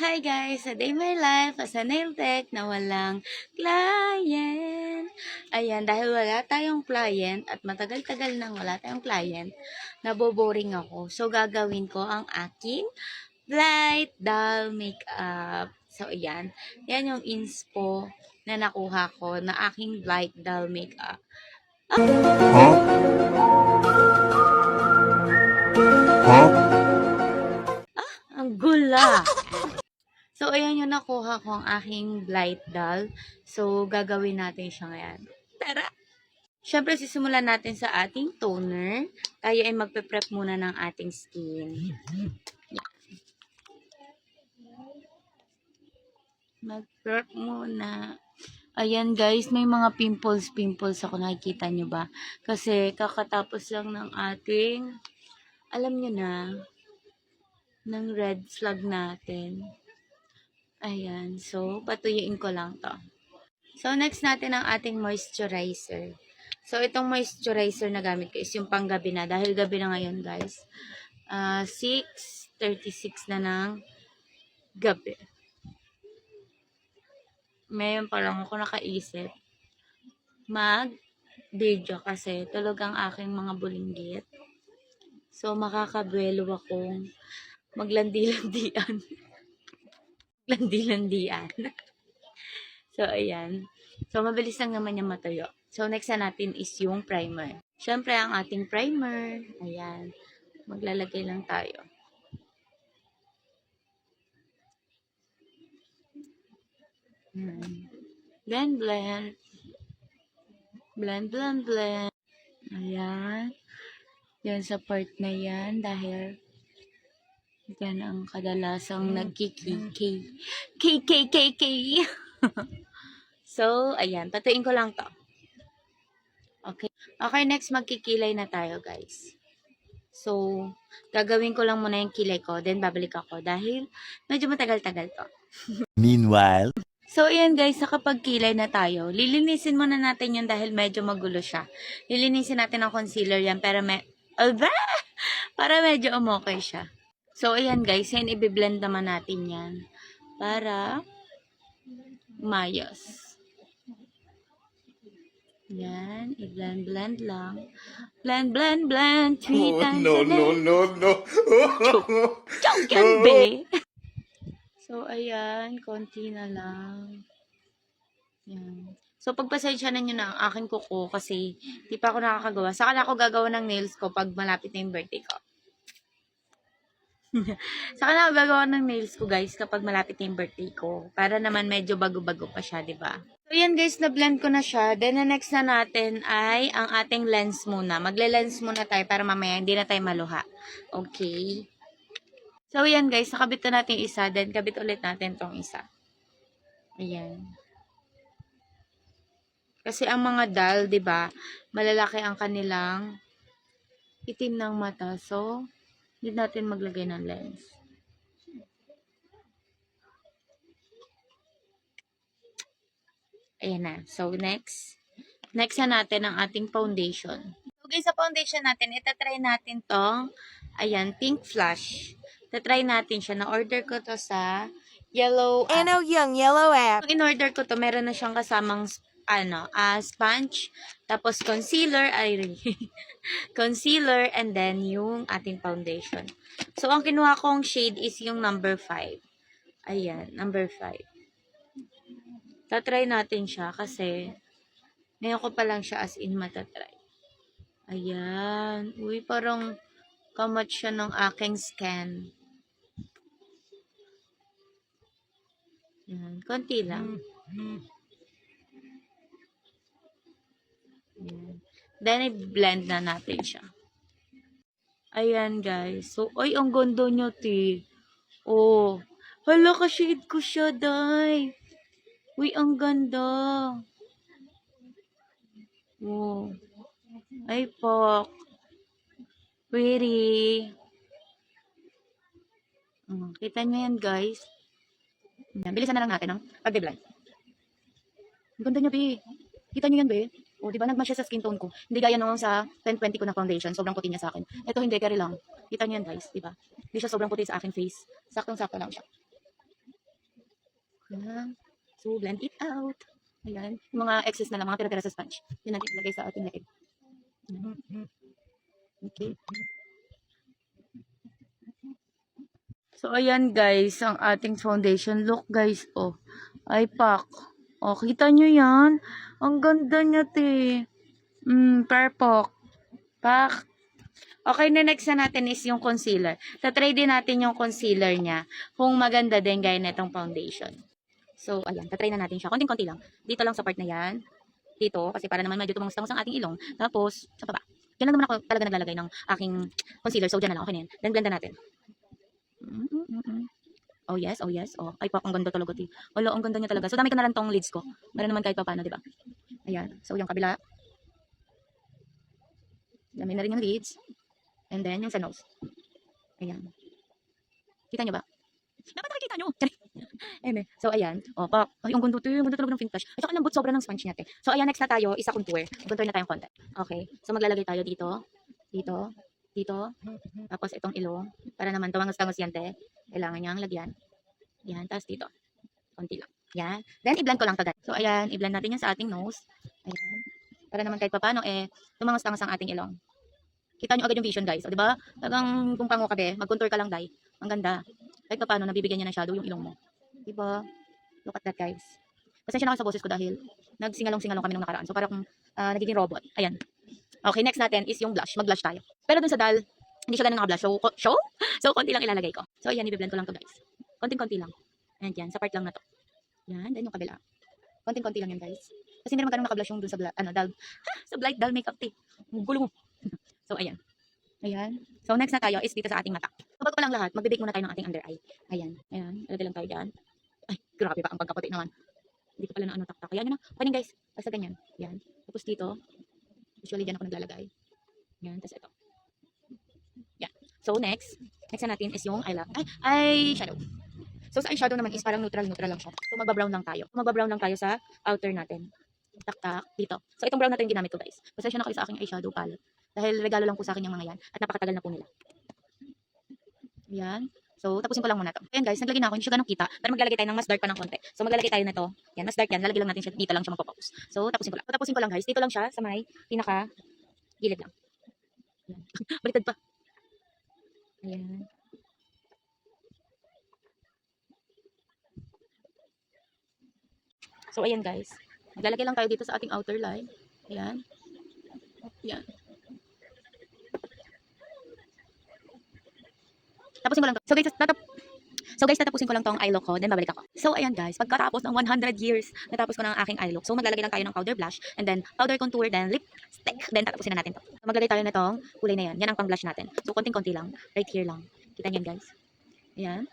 Hi guys! A day in my life as a nail tech na walang client. Ayan, dahil wala tayong client at matagal-tagal nang wala tayong client, naboboring ako. So, gagawin ko ang aking light doll makeup. So, ayan. Yan yung inspo na nakuha ko na aking light doll makeup. Ang gula! So, ayan yung nakuha ko ang aking light doll. So, gagawin natin siya ngayon. Tara! Siyempre, sisimulan natin sa ating toner. Tayo ay magpe-prep muna ng ating skin. Mag-prep muna. Ayan guys, may mga pimples ako. Nakikita nyo ba? Kasi kakatapos lang ng ating, alam nyo na, ng red flag natin. Ayan. So, patuyuin ko lang to. So, next natin ang ating moisturizer. So, itong moisturizer na gamit ko is yung panggabi na. Dahil gabi na ngayon, guys. 6:36 na ng gabi. Ngayon pa lang ako nakaisip mag-video kasi tulog ang aking mga bulinggit. So, makakabuelo akong maglandi-landian. Landi-landian. So, ayan. So, mabilis lang naman yung matuyo. So, next na natin is yung primer. Siyempre, ang ating primer. Ayan. Maglalagay lang tayo. Blend, blend. Blend, blend, blend. Ayan. Yan sa part na yan. Dahil yan ang kadalasang nagkikikay. KKKK. So, ayan. Patuin ko lang to. Okay. Okay, next magkikilay na tayo, guys. So, gagawin ko lang muna yung kilay ko, then babalik ako dahil medyo matagal-tagal to. Meanwhile, so, ayan guys, nakapagkilay na tayo. Lilinisin muna natin yun dahil medyo magulo siya. Lilinisin natin ang concealer yan para medyo umokay siya. So, ayan guys, yan i-blend naman natin yan para mayos. Yan, i-blend lang. Blend, blend, blend. 3 times a day. no. Joke yan, be. So, ayan, konti na lang. Yan. So, pagpasensya na nyo na ang aking kuko kasi di pa ako nakakagawa. Saka na ako gagawa ng nails ko pag malapit na yung birthday ko. Saka na ako gagawa ng nails ko, guys, kapag malapit na yung birthday ko. Para naman medyo bago-bago pa siya, di ba? So, yan guys, na-blend ko na siya. Then, the next na natin ay ang ating lens muna. Magle-lens muna tayo para mamaya hindi na tayo maluha. Okay? So, yan guys, nakabit na natin isa. Then, kabit ulit natin tong isa. Ayan. Kasi ang mga doll, 'di ba? Malalaki ang kanilang itim ng mata. So, hindi natin maglagay ng lens. Ayan na. So, next na natin ang ating foundation. So, guys, sa foundation natin, itatry natin tong, ayan, pink flush. Itatry natin siya. Na-order ko to sa yellow app. Ano yung yellow app? Pag in-order ko to, meron na siyang kasamang sponge, tapos concealer, concealer, and then yung ating foundation. So, ang kinuha kong shade is yung number 5. Ayan, number 5. Tatry natin siya kasi ngayon ko pa lang siya as in matatry. Ayan. Uy, parang kamatch siya ng aking skin. Ayan, konti lang. Then, i-blend na natin siya. Ayan, guys. So, ay, ang ganda nyo, ti. Oh. Hala, ka-shade ko siya, day. Uy, ang ganda. Oh. Ay, pok. Pretty. Kita nyo yan, guys. Bilisan na lang natin ang pag-blend. Ang ganda niya, be. Kita nyo yan, be. O, di ba nagmatch siya sa skin tone ko? Hindi gaya nung sa 1020 ko na foundation. Sobrang puti niya sa akin. Ito hindi, carry lang. Kita niyo yan, guys. Di ba? Hindi siya sobrang puti sa aking face. Saktong-sakto lang siya. Yan. So, blend it out. Ayan. Yung mga excess na lang, mga tira-tira sa sponge. Yan natin ilagay sa ating leeg. Okay. So, ayan guys, ang ating foundation. Look guys, oh. Ay, pak. Oh, kita nyo yan? Ang ganda niya, te. Perfect. Pak. Okay, na next na natin is yung concealer. Tatry din natin yung concealer niya. Kung maganda din gaya na itong foundation. So, ayan. Tatry na natin siya. Konting-konti lang. Dito lang sa part na yan. Dito, kasi para naman medyo tumangos-tangos ang ating ilong. Tapos, sa baba. Diyan lang naman ako talaga naglalagay ng aking concealer. So, dyan na lang. Okay na yan. Then, blend na natin. Oh yes, oh yes. Oh, ay pak, ang ganda talaga, ti. Wala, ang ganda niya talaga. So, dami ko na lang tong lids ko. Para naman kahit pa paano, di ba? Ayan. So, yung kabila. Dami na rin yung lids. And then, yung sa nose. Ayan. Kita nyo ba? Dapat nakikita nyo. Eme. So, ayan. O, pak. Ay, ang ganda, ti. Ang ganda talaga ng finish. At saka lambot, sobra ng sponge niya, te. So, ayan, next na tayo. Isa contour. Contour na tayong konti. Okay. So, maglalagay tayo dito. Dito. Dito. Tapos, itong ilong. Para naman tumangos-tangos yan, te. Kailangan niyang lagyan. Yan. Tapos, dito. Konti lang. Yan. Then, i-blend ko lang to, guys. So, ayan. I-blend natin yan sa ating nose. Ayan. Para naman kahit papano, tumangos-tangos ang ating ilong. Kita nyo agad yung vision, guys. O, diba? Talagang kung pango ka, be, mag-contour ka lang, day. Ang ganda. Kahit paano, nabibigyan niya ng shadow yung ilong mo. Diba? Look at that, guys. Pasensya na ako sa boses ko dahil nagsingalong-singalong kami nung nakaraan. So, parang nagiging robot. Ayan. Okay, next natin is yung blush. Mag-blush tayo. Pero dun sa dal, hindi siya ganun naka-blush. So, konti lang ilalagay ko. So, ayan, i-blend ko lang to, guys. Konting-konti lang. Ayan, yan. Sa part lang na to. Yan. Then yung kabila. Konting-konti lang yan, guys. Kasi hindi naman ganun naka-blush yung dun sa dal. Sa blight dal makeup, te. Gulo mo. So, ayan. Ayan. So, next na tayo is dito sa ating mata. So, bago pa lang lahat, magbibake muna tayo ng ating under eye. Ayan. Ayan. Ilagay lang tayo dyan. Ay, grabe pa ang pagkaputi naman. Hindi ko pala na taktak. Ayan yun na. Panin guys. Basta ganyan. Ayan. Tapos dito. Usually dyan ako naglalagay. Ayan. Tapos ito. Ayan. So, next. Next na natin is yung eyeshadow. So, sa eyeshadow naman is parang neutral lang siya. So, magbabrown lang tayo. Magbabrown lang tayo sa outer natin. Tak-tak. Dito. So, itong brown natin yung ginamit ko, guys. Pasensya na kayo sa aking eyeshadow palette. Dahil regalo lang po sa akin yung mga yan. At napakatagal na po nila. Ayan. So, tapusin ko lang muna to. Ayan guys, naglagay na ako. Hindi siya ganun kita. Pero maglalagay tayo ng mas dark pa ng konti. So, maglalagay tayo na to. Yan, mas dark yan. Lalagay lang natin siya. Dito lang siya magpo-focus. So, tapusin ko lang. Tapusin ko lang guys. Dito lang siya sa may pinaka gilid lang. Ayan. Baliktad pa. Ayan. So, ayan guys. Maglalagay lang tayo dito sa ating outer line. Ayan. Ayan. Tapusin ko lang to. So guys, tatapusin ko lang tong eye look ko, then babalik ako. So ayan guys, pagkatapos ng 100 years, natapos ko na ang aking eye look. So maglalagay lang tayo ng powder blush, and then powder contour, then lipstick, then tatapusin na natin to. So, maglagay tayo nitong kulay na yan. Yan ang pang blush natin. So konting-konti lang, right here lang. Kita niyan guys. Ayan.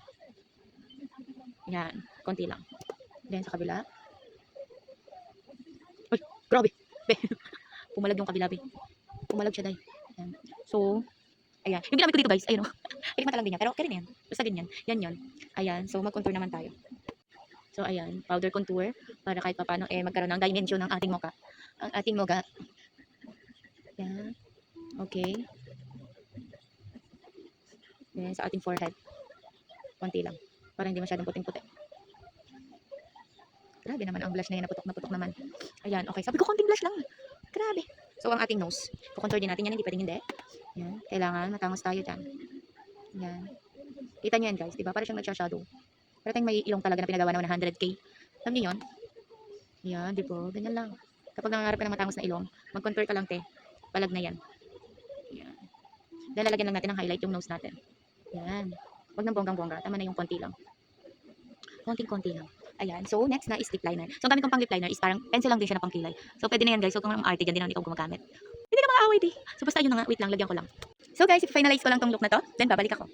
Ayan, konti lang. Then sa kabila. Ay, grabe. Pumalag yung kabila, be. Pumalag siya, day. Ayan. So, ayan. Yung ginamit ko dito guys, ayun o. Pikmata lang din yan. Pero okay rin yan. Basta din yan. Yan yun. Ayan. So mag-contour naman tayo. So ayan. Powder contour. Para kahit paano magkaroon ng dimension ng ating mukha. Ang ating mukha. Ayan. Okay. Then sa ating forehead. Konti lang. Para hindi masyadong puting-puti. Grabe naman ang blush na yan. Naputok naman. Ayan. Okay. Sabi ko konting blush lang. Grabe. So ang ating nose. Kukontour din natin yan. Hindi pwedeng hindi. Ayan. Kailangan matangos tayo dyan. Yan. Kita nyo yan guys, diba? Para siyang nagsha-shadow. Pero tayong may ilong talaga na pinagawa na 100k. Alam niyo yun? Yan, diba? Ganyan lang. Kapag nangangarap ka ng matangos na ilong, mag-contour ka lang, te. Palag na yan. Yan. Then lalagyan lang natin ng highlight yung nose natin. Yan. Huwag nang bonggang-bongga. Tama na yung konti lang. Konting-konti lang. Ayan. So, next na is lip liner. So, ang gamit kong pang lip liner is parang pencil lang din siya na pang kilay. So, pwede na yan guys. So, kung ang arte dyan, din naman ikaw gumagamit. Hindi na maaaway, di. So, basta yun na nga. Wait lang, lagyan ko lang. So guys, i-finalize ko lang tong look na to, then babalik ako.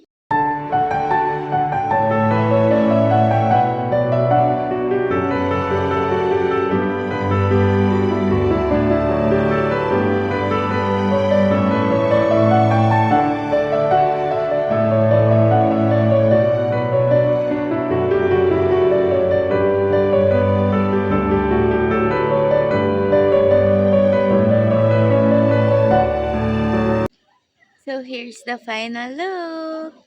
So here's the final look.